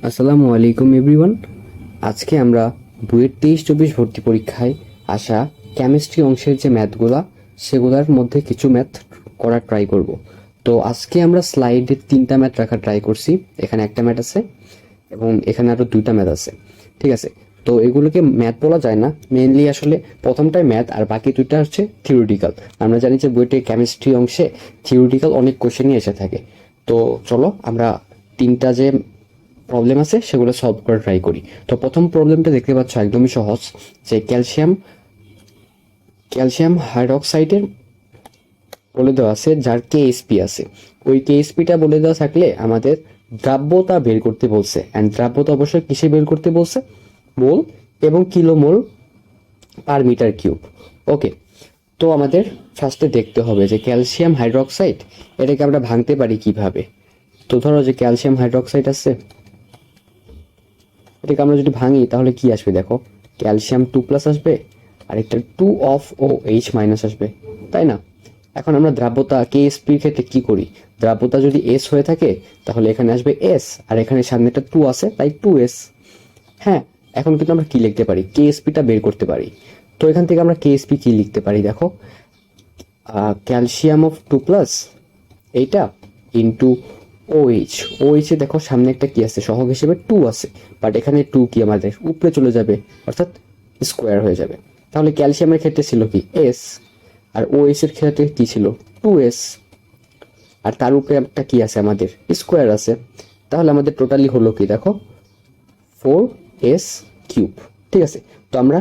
আসসালামু আলাইকুম এভরিওয়ান। আজকে আমরা বুয়েট 23-24 ভর্তি পরীক্ষায় আসা কেমিস্ট্রি অংশের যে ম্যাথগুলা সেগুলোর মধ্যে কিছু ম্যাথ করার ট্রাই করব। তো আজকে আমরা স্লাইডে 3টা ম্যাথ রাখার ট্রাই করছি। এখানে একটা ম্যাথ আছে এবং এখানে আরও 2টা ম্যাথ আছে, ঠিক আছে। তো এগুলোকে ম্যাথ বলা যায় না, মেইনলি আসলে প্রথমটাই ম্যাথ আর বাকি 2টা হচ্ছে থিওরিটিক্যাল। আমরা জানি যে বুয়েটে কেমিস্ট্রি অংশে থিওরিটিক্যাল অনেক কোশ্চেনই এসে থাকে। তো চলো আমরা 3টা যে প্রবলেম আছে সেগুলো সলভ করে ট্রাই করি। তো প্রথম প্রবলেমটা দেখতে পাচ্ছ একদমই সহজ, যে ক্যালসিয়াম হাইড্রক্সাইডের বলে দেওয়া আছে যার কেএসপি আছে। ওই কেএসপিটা বলে দেওয়া থাকলে আমাদের দ্রাব্যতা বের করতে বলছে, অ্যান্ড দ্রাব্যতা অবশ্যই কিসে বের করতে বলছে, মোল এবং কিলোমোল পার মিটার কিউব। ওকে, তো আমাদের ফার্স্টে দেখতে হবে যে ক্যালসিয়াম হাইড্রক্সাইড এটাকে আমরা ভাঙতে পারি কিভাবে। তো ধরো যে ক্যালসিয়াম হাইড্রক্সাইড আছে, এটাকে আমরা যদি ভাঙি তাহলে কি আসবে দেখো, ক্যালসিয়াম 2+ আসবে আর একটা 2OH- আসবে, তাই না? এখন আমরা দ্রাব্যতা কেএসপির ক্ষেত্রে কি করি, দ্রাব্যতা যদি এস হয়ে থাকে তাহলে এখানে আসবে এস আর এখানে সামনে একটা 2 আছে তাই 2s। হ্যাঁ, এখন কিন্তু আমরা কি লিখতে পারি, কেএসপিটা বের করতে পারি। তো এখান থেকে আমরা কেএসপি কি লিখতে পারি দেখো, ক্যালসিয়াম অফ 2+ এইটা ইন্টু OH। OH এ দেখো সামনে একটা কি আছে, সহগ হিসেবে 2 আছে, বাট এখানে 2 কি আমাদের উপরে চলে যাবে, অর্থাৎ স্কোয়ার হয়ে যাবে। তাহলে ক্যালসিয়ামের ক্ষেত্রে ছিল কি S, আর OH এর ক্ষেত্রে কি ছিল 2s, আর তার উপরে একটা কি আছে আমাদের স্কোয়ার আছে। তাহলে আমাদের টোটালি হলো কি দেখো 4s³। ঠিক আছে, তো আমরা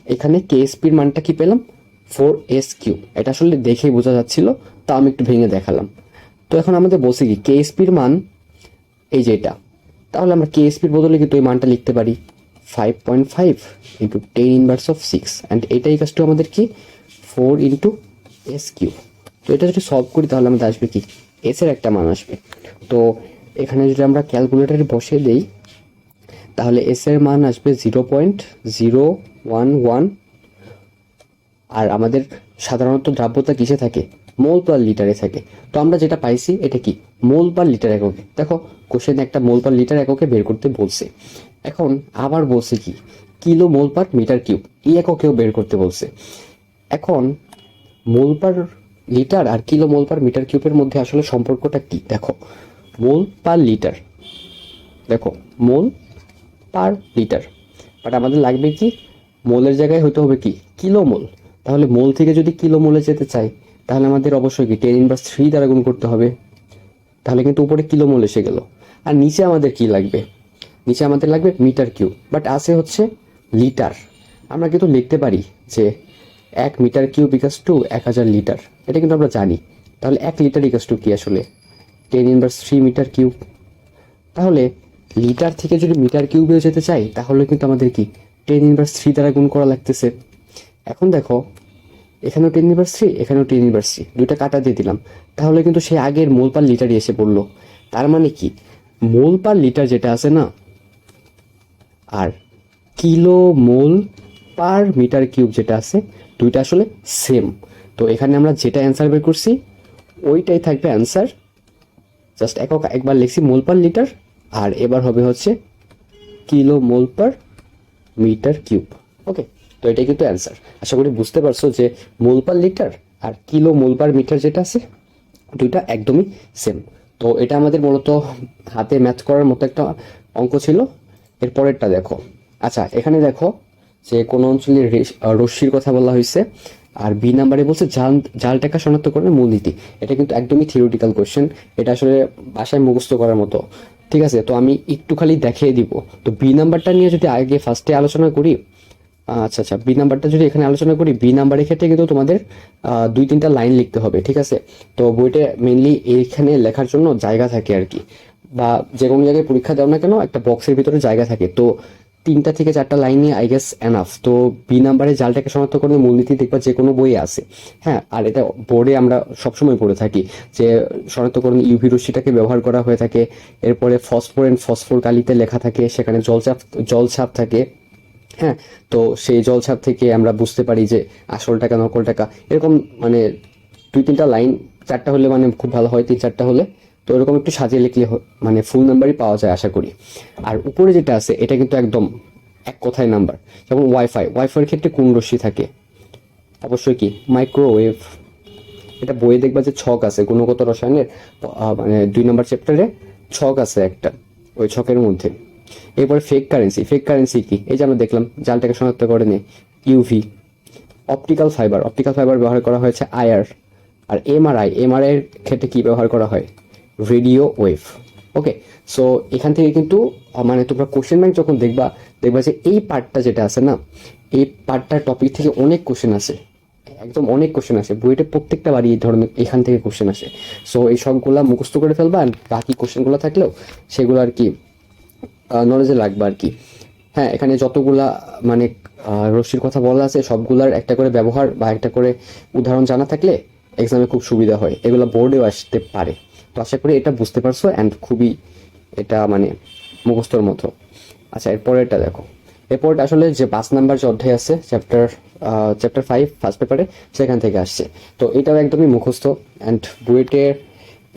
এখানে কেএসপির মানটা কি পেলাম, 4s³। এটা আসলে দেখেই বোঝা যাচ্ছিল, তা আমি একটু ভেঙে দেখালাম। তো এখন আমাদের বলছে কি কেএসপির মান এই যে এটা, তাহলে আমরা কেএসপির বদলে কিন্তু এই মানটা লিখতে পারি 5.5 ইন্টু 10⁻⁶, অ্যান্ড এটা ইকাস টু আমাদের কি 4 × s³। তো এটা যদি সলভ করি তাহলে আমাদের আসবে কি এস এর একটা মান আসবে। তো এখানে যদি আমরা ক্যালকুলেটারে বসিয়ে দেই তাহলে এস এর মান আসবে 0.011। আর আমাদের সাধারণত দ্রাব্যতা কিসে থাকে, মোল পার লিটারে থাকে। তো আমরা যেটা পাইছি এটা কি মোল পার লিটার এককে। দেখো কোশ্চেনে একটা মোল পার লিটার এককে বের করতে বলছে। এখন আবার বলছে কি কিলো মোল পার মিটার কিউব এই এককেও বের করতে বলছে। এখন মোল পার লিটার আর কিলো মোল পার মিটার কিউবের মধ্যে আসলে সম্পর্কটা কি দেখো, মোল পার লিটার, দেখো মোল পার লিটার, বাট আমাদের লাগবে কি মোলের জায়গায় হতে হবে কি কিলো মোল। তাহলে মোল থেকে যদি কিলো মোলে যেতে চাই তাহলে আমাদের অবশ্যই কি 10⁻³ দ্বারা গুণ করতে হবে। তাহলে কিন্তু উপরে কিলো মোল এসে গেল। আর নিচে আমাদের কি লাগবে, নিচে আমাদের লাগবে মিটার কিউব, বাট আছে হচ্ছে লিটার। আমরা কিন্তু লিখতে পারি যে 1 metre cube equals to 1000 litre, এটা কিন্তু আমরা জানি। তাহলে 1 লিটার ইকাস টু কি আসলে 10⁻³ মিটার কিউব। তাহলে লিটার থেকে যদি মিটার কিউবে যেতে চাই তাহলে কিন্তু আমাদের কি 10⁻³ দ্বারা গুণ করা লাগতেছে। এখন দেখো এখানেও 10⁻³, এখানেও 10⁻³, দুইটা কাটা দিয়ে দিলাম, তাহলে কিন্তু সে আগের মোল পার লিটারই এসে পড়লো। তার মানে কি মোল পার লিটার যেটা আছে না, আর কিলো মোল পার মিটার কিউব যেটা আছে, দুইটা আসলে সেম। তো এখানে আমরা যেটা অ্যান্সার বের করছি ওইটাই থাকবে অ্যান্সার। জাস্ট একবার লিখছি মোল পার লিটার, আর এবার হবে হচ্ছে কিলো মোল পার মিটার কিউব। ওকে, তো এটাই কিন্তু অ্যান্সার। আশা করি বুঝতে পারছো যে মোল পার লিটার আর কিলো মোল পার মিটার যেটা আছে দুইটা একদমই সেম। তো এটা আমাদের মূলত হাতে ম্যাথ করার মতো একটা অঙ্ক ছিল। এর পরেরটা দেখো, আচ্ছা এখানে দেখো যে কোন অঞ্চলের রশ্মির কথা বলা হয়েছে, আর বি নাম্বারে বলছে জাল টাকা শনাক্তকরণের মূলনীতি। এটা কিন্তু একদমই থিওরিটিক্যাল কোশ্চেন, এটা আসলে বাসায় মুখস্থ করার মতো। ঠিক আছে, তো আমি একটু খালি দেখিয়ে দিব। তো বি নাম্বারটা নিয়ে যদি আগে ফার্স্টে আলোচনা করি, আচ্ছা বি নাম্বারটা যদি এখানে আলোচনা করি, বি নাম্বারের ক্ষেত্রে কিন্তু তোমাদের 2-3টা লাইন লিখতে হবে, ঠিক আছে। তো বইটা মেইনলি এইখানে লেখার জন্য জায়গা থাকে আর কি, বা যে কোনো জায়গায় পরীক্ষা দাও না কেন একটা বক্সের ভিতরে জায়গা থাকে। তো 3টা থেকে 4টা লাইনে আই গেস এনাফ। তো বি নাম্বারে জালটাকে শনাক্তকরণের মূলনীতি দেখবা যে কোনো বইয়ে আছে। হ্যাঁ, আর এটা বোর্ডে আমরা সবসময় পড়ে থাকি যে শনাক্তকরণ ইউভি রশ্মিটাকে ব্যবহার করা হয়ে থাকে। এরপরে ফসফর কালিতে লেখা থাকে, সেখানে জলছাপ থাকে। হ্যাঁ, তো সেই জলছাপ থেকে আমরা বুঝতে পারি যে আসল টাকা নকল টাকা, এরকম মানে 2-3টা লাইন, 4টা হলে মানে খুব ভালো হয়, 3-4টা হলে। তো তো এরকম একটু সাজিয়ে লিখলে মানে ফুল নাম্বারই পাওয়া যায় আশা করি। আর উপরে যেটা আছে এটা কিন্তু একদম এক কথায় নাম্বার। যেমন ওয়াইফাইয়ের ক্ষেত্রে কোন রশ্মি থাকে? অবশ্যই কি মাইক্রোওয়েভ। এটা বইয়ে দেখবা যে ছক আছে গুণগত রসায়নের মানে 2 নম্বর চ্যাপ্টারে ছক আছে একটা, ওই ছকের মধ্যে। এরপরে ফেক কারেন্সি কি? এই যে আমরা দেখলাম জালটাকে শনাক্ত করে নিয়ে ইউভি। অপটিক্যাল ফাইবার ব্যবহার করা হয়েছে আইআর। আর এমআরআই এর ক্ষেত্রে কি ব্যবহার করা হয়? Radio wave. ওকে, সো এখান থেকে কিন্তু মানে তোমরা কোশ্চেন ব্যাংক যখন দেখবা যে এই পার্টটা যেটা আছে না, এই পার্টটার টপিক থেকে অনেক কোশ্চেন আসে, একদম অনেক কোশ্চেন আসে বইটা, প্রত্যেকটা বারই এই ধরনের এখান থেকে কোশ্চেন আসে। সো এই সবগুলা মুখস্থ করে ফেলবা, আর বাকি কোশ্চেনগুলো থাকলেও সেগুলো আর কি নলেজে লাগবে আর কি। হ্যাঁ, এখানে যতগুলা মানে রশ্মির কথা বলা আছে সবগুলার একটা করে ব্যবহার বা একটা করে উদাহরণ জানা থাকলে এক্সামে খুব সুবিধা হয়, এগুলো বোর্ডেও আসতে পারে। তো আশা করি এটা বুঝতে পারছো, অ্যান্ড খুবই এটা মানে মুখস্থর মতো। আচ্ছা, এরপরেরটা দেখো। এরপরটা আসলে যে 5 নাম্বার যে অধ্যায় আছে চ্যাপ্টার 5 ফার্স্ট পেপারে, সেখান থেকে আসছে। তো এটাও একদমই মুখস্থ, অ্যান্ড বুয়েটের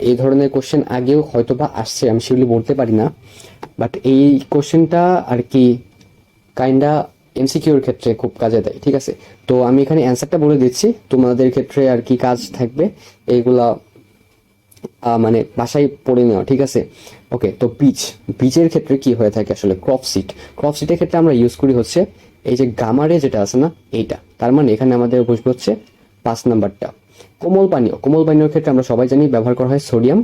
এই ধরনের কোশ্চেন আগেও হয়তো বা আসছে, আমি শিওরলি বলতে পারি না। বাট এই কোশ্চেনটা আর কি কাইন্ডা এমসিকিউর ক্ষেত্রে খুব কাজে দেয়, ঠিক আছে? তো আমি এখানে অ্যান্সারটা বলে দিচ্ছি, তোমাদের ক্ষেত্রে আর কি কাজ থাকবে এইগুলা মানে বাসায় পড়ে নেওয়া, ঠিক আছে? ওকে, তো বীজের ক্ষেত্রে কি হয়ে থাকে আসলে? ক্রপ সিটের ক্ষেত্রে আমরা ইউজ করি হচ্ছে এই যে গামারে যেটা আছে না, এইটা। তার মানে এখানে আমাদের বসবে হচ্ছে 5 নাম্বারটা। কোমল পানীয়র ক্ষেত্রে আমরা সবাই জানি ব্যবহার করা হয় সোডিয়াম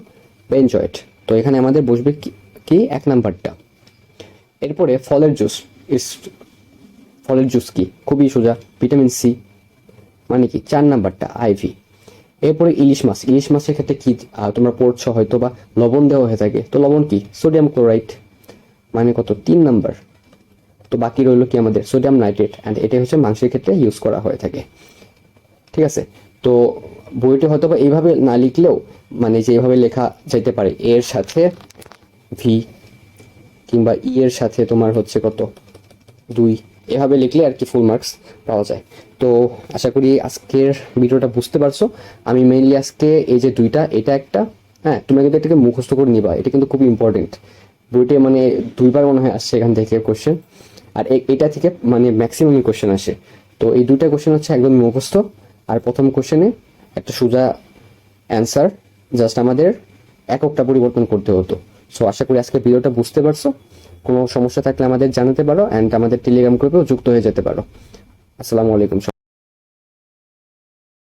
বেনজয়েট। তো এখানে আমাদের বসবে কি 1 নাম্বারটা। এরপরে ফলের জুস কি? খুবই সোজা, ভিটামিন সি, মানে কি 4 নাম্বারটা আইভি। এরপরে ইলিশ মাছের ক্ষেত্রে কি তোমরা পড়ছো হয়তো বা লবণ দেওয়া হয়ে থাকে, তো লবণ কি? সোডিয়াম ক্লোরাইড, মানে কত 3 নাম্বার। তো বাকি রইলো কি আমাদের সোডিয়াম নাইট্রেট, অ্যান্ড এটা হচ্ছে মাংসের ক্ষেত্রে ইউজ করা হয়ে থাকে, ঠিক আছে? তো বইটি হয়তো বা এইভাবে না লিখলেও মানে যে এইভাবে লেখা যেতে পারে, এর সাথে ভি, কিংবা ই এর সাথে তোমার হচ্ছে কত 2, এভাবে লিখলে আর কি ফুল মার্কস পাওয়া যায়। তো আশা করি আজকের ভিডিওটা বুঝতে পারছো। আমি মেইনলি আজকে এই যে দুইটা, এটা একটা, হ্যাঁ তোমরা কিন্তু এটাকে মুখস্থ করে নিবা, এটা কিন্তু খুব ইম্পর্টেন্ট। বইতে মানে 2বার মনে হয় আসছে এখান থেকে কোশ্চেন, আর এটা থেকে মানে ম্যাক্সিমামই কোশ্চেন আসে। তো এই দুইটা কোশ্চেন হচ্ছে একদম মুখস্থ, আর প্রথম কোশ্চেনে একটা সোজা অ্যান্সার, জাস্ট আমাদের এককটা পরিবর্তন করতে হতো। সো আশা করি আজকে ভিডিওটা বুঝতে পারছো। কোনো সমস্যা থাকলে আমাদের জানাতে পারো, অ্যান্ড আমাদের টেলিগ্রাম গ্রুপেও যুক্ত হয়ে যেতে পারো। আসসালামু আলাইকুম।